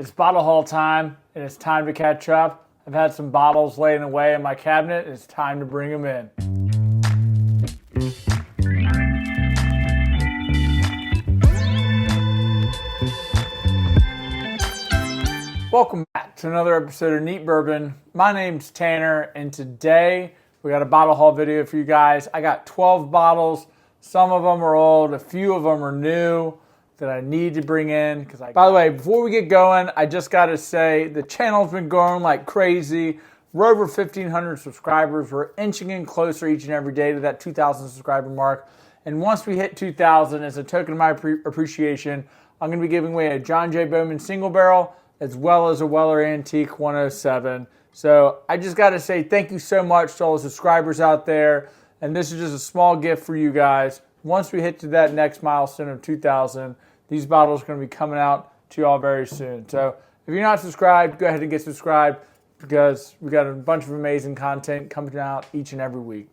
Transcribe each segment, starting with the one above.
It's bottle haul time, and it's time to catch up. I've had some bottles laying away in my cabinet, and it's time to bring them in. Welcome back to another episode of Neat Bourbon. My name's Tanner, and today we got a bottle haul video for you guys. I got 12 bottles. Some of them are old, a few of them are new that I need to bring in. By the way, before we get going, I just got to say the channel's been growing like crazy. We're over 1,500 subscribers. We're inching in closer each and every day to that 2,000 subscriber mark. And once we hit 2,000, as a token of my appreciation, I'm going to be giving away a John J. Bowman single barrel as well as a Weller Antique 107. So I just got to say thank you so much to all the subscribers out there. And this is just a small gift for you guys. Once we hit to that next milestone of 2,000, these bottles are going to be coming out to y'all very soon. So if you're not subscribed, go ahead and get subscribed because we got a bunch of amazing content coming out each and every week.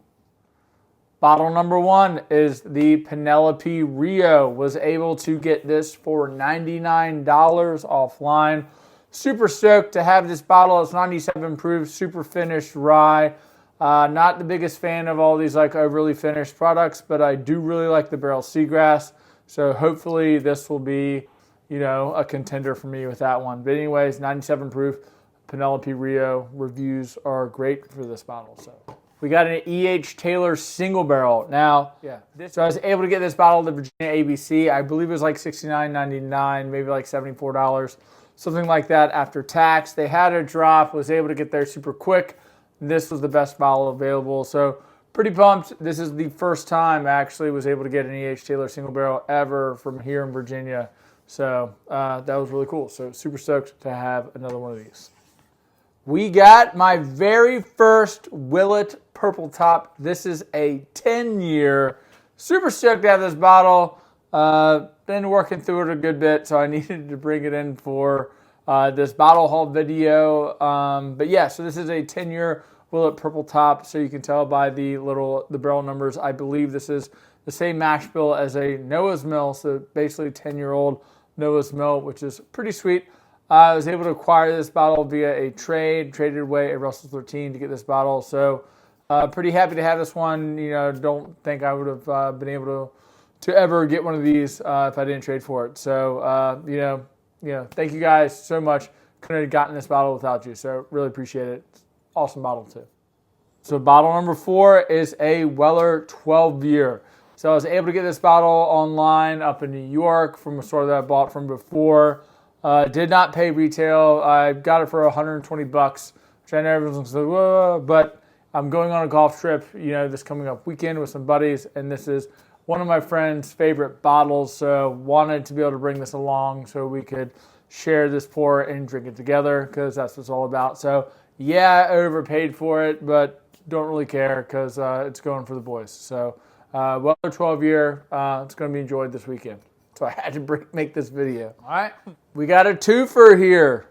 Bottle number one is the Penelope Rio. Was able to get this for $99 offline. Super stoked to have this bottle. It's 97 proof, super finished rye. Not the biggest fan of all these like overly finished products, but I do really like the barrel seagrass. So hopefully this will be, a contender for me with that one. But anyways, 97 proof Penelope Rio reviews are great for this bottle. So we got an E.H. Taylor single barrel. Now, so I was able to get this bottle at the Virginia ABC. I believe it was like $69.99, maybe like $74, something like that after tax. They had a drop, was able to get there super quick. This was the best bottle available. So pretty pumped. This is the first time I actually was able to get an E.H. Taylor single barrel ever from here in Virginia. So that was really cool. So super stoked to have another one of these. We got my very first Willet Purple Top. This is a 10-year. Super stoked to have this bottle. Been working through it a good bit, so I needed to bring it in for this bottle haul video. But yeah, so this is a 10-year Willet Purple Top, so you can tell by the barrel numbers. I believe this is the same mash bill as a Noah's Mill, so basically 10-year-old Noah's Mill, which is pretty sweet. I was able to acquire this bottle via a traded away a Russell 13 to get this bottle, so pretty happy to have this one. Don't think I would have been able to ever get one of these if I didn't trade for it. So thank you guys so much. Couldn't have gotten this bottle without you, so really appreciate it. Awesome bottle too. So bottle number 4 is a Weller 12-year. So I was able to get this bottle online up in New York from a store that I bought from before. Did not pay retail. I got it for $120, which I know everyone's like, whoa, but I'm going on a golf trip, this coming up weekend with some buddies, and this is one of my friend's favorite bottles, so wanted to be able to bring this along so we could share this pour and drink it together, because that's what it's all about. So yeah, I overpaid for it, but don't really care because it's going for the boys. So Weller 12-year, it's going to be enjoyed this weekend. So I had to make this video. All right, we got a twofer here.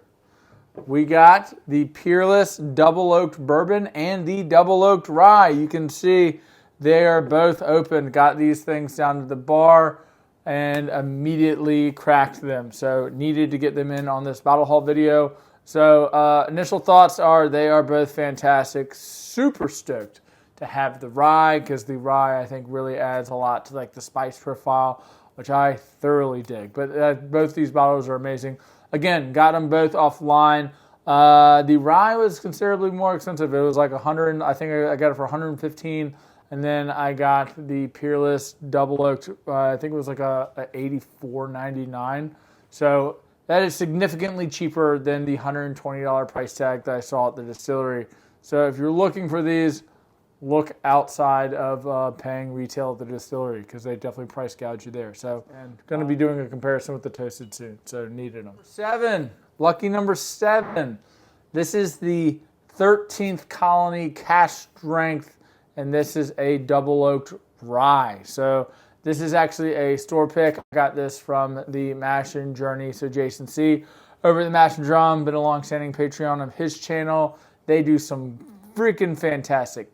We got the Peerless Double Oak Bourbon and the Double Oak Rye. You can see they are both open. Got these things down to the bar and immediately cracked them. So needed to get them in on this bottle haul video. So initial thoughts are they are both fantastic. Super stoked to have the rye because the rye I think really adds a lot to like the spice profile, which I thoroughly dig. But both these bottles are amazing. Again, got them both offline. The rye was considerably more expensive. It was like $100. I think I got it for $115. And then I got the Peerless Double Oak. I think it was like a $84.99. So that is significantly cheaper than the $120 price tag that I saw at the distillery. So if you're looking for these, look outside of paying retail at the distillery because they definitely price gouge you there. So and going to be doing a comparison with the Toasted soon. So needed them. 7, lucky number 7. This is the 13th Colony cash strength, and this is a double oaked rye. So this is actually a store pick. I got this from the Mash and Journey. So Jason C. over at the Mash and Drum, been a long-standing Patreon of his channel. They do some freaking fantastic,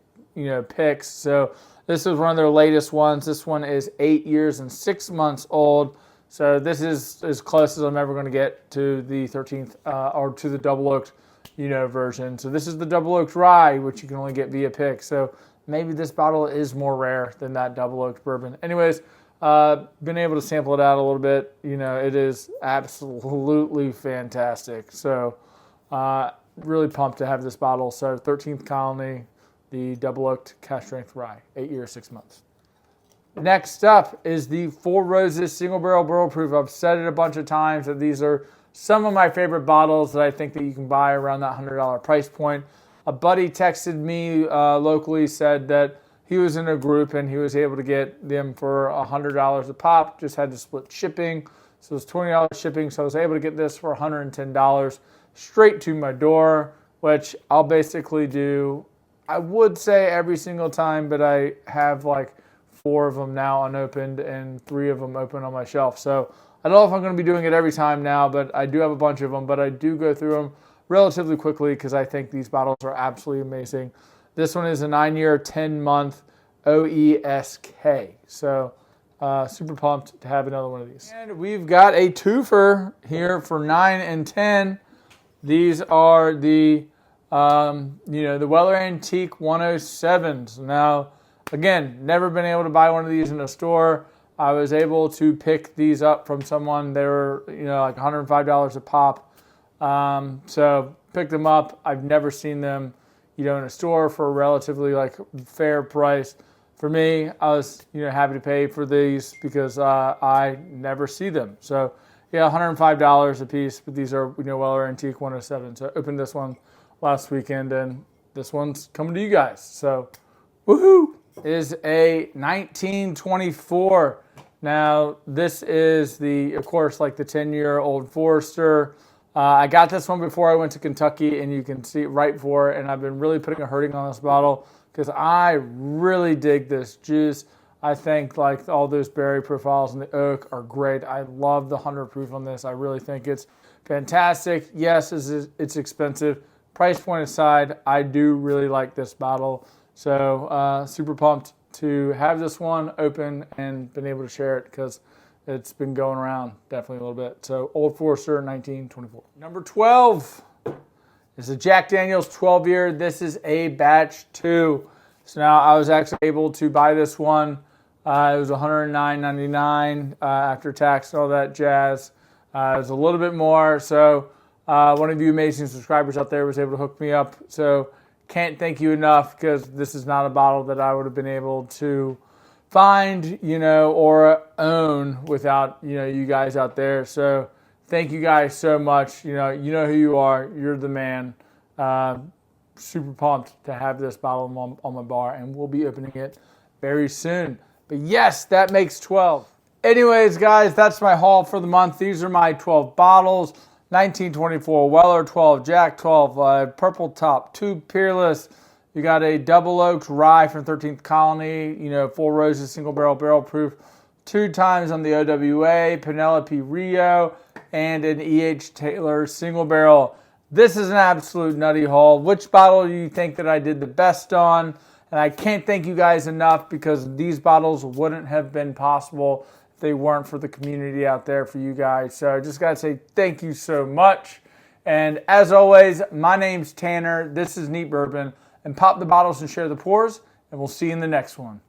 picks. So this is one of their latest ones. This one is 8 years and 6 months old. So this is as close as I'm ever going to get to the 13th or to the double oaked, version. So this is the double oaked rye, which you can only get via pick. So maybe this bottle is more rare than that double oaked bourbon. Anyways, been able to sample it out a little bit. It is absolutely fantastic. So really pumped to have this bottle. So 13th Colony, the double oaked cask strength rye, 8 years, 6 months. Next up is the Four Roses Single Barrel Barrel Proof. I've said it a bunch of times that these are some of my favorite bottles that I think that you can buy around that $100 price point. A buddy texted me locally, said that he was in a group and he was able to get them for $100 a pop, just had to split shipping. So it was $20 shipping, so I was able to get this for $110 straight to my door, which I'll basically do, I would say every single time, but I have like 4 of them now unopened and 3 of them open on my shelf. So I don't know if I'm going to be doing it every time now, but I do have a bunch of them, but I do go through them relatively quickly because I think these bottles are absolutely amazing. This one is a 9-year, 10-month OESK. So super pumped to have another one of these. And we've got a twofer here for 9 and 10. These are the, the Weller Antique 107s. Now, again, never been able to buy one of these in a store. I was able to pick these up from someone. They were, like $105 a pop. So picked them up. I've never seen them, in a store for a relatively fair price. For me, I was, happy to pay for these because I never see them. So yeah, $105 a piece, but these are, Weller Antique 107. So I opened this one last weekend and this one's coming to you guys. So woohoo! Is a 1924. Now, this is of course, the 10-year Old Forester. I got this one before I went to Kentucky, and you can see it right before, and I've been really putting a hurting on this bottle because I really dig this juice. I think all those berry profiles in the oak are great. I love the 100 proof on this. I really think it's fantastic. Yes, it's expensive. Price point aside, I do really like this bottle. So super pumped to have this one open and been able to share it because it's been going around definitely a little bit. So Old Forester 1924. Number 12 is a Jack Daniel's 12-year. This is a batch 2. So now I was actually able to buy this one. It was $109.99 after tax and all that jazz. It was a little bit more. So one of you amazing subscribers out there was able to hook me up. So can't thank you enough because this is not a bottle that I would have been able to find, or own without, you guys out there. So thank you guys so much. You know who you are. You're the man. Super pumped to have this bottle on my bar, and we'll be opening it very soon. But yes, that makes 12. Anyways, guys, that's my haul for the month. These are my 12 bottles. 1924 Weller 12, Jack 12, Purple Top, 2 Peerless. You got a Double Oak Rye from 13th Colony, Four Roses Single Barrel Proof, 2 times on the OWA, Penelope Rio, and an E.H. Taylor Single Barrel. This is an absolute nutty haul. Which bottle do you think that I did the best on? And I can't thank you guys enough because these bottles wouldn't have been possible if they weren't for the community out there for you guys. So I just got to say thank you so much. And as always, my name's Tanner. This is Neat Bourbon. And pop the bottles and share the pours. And we'll see you in the next one.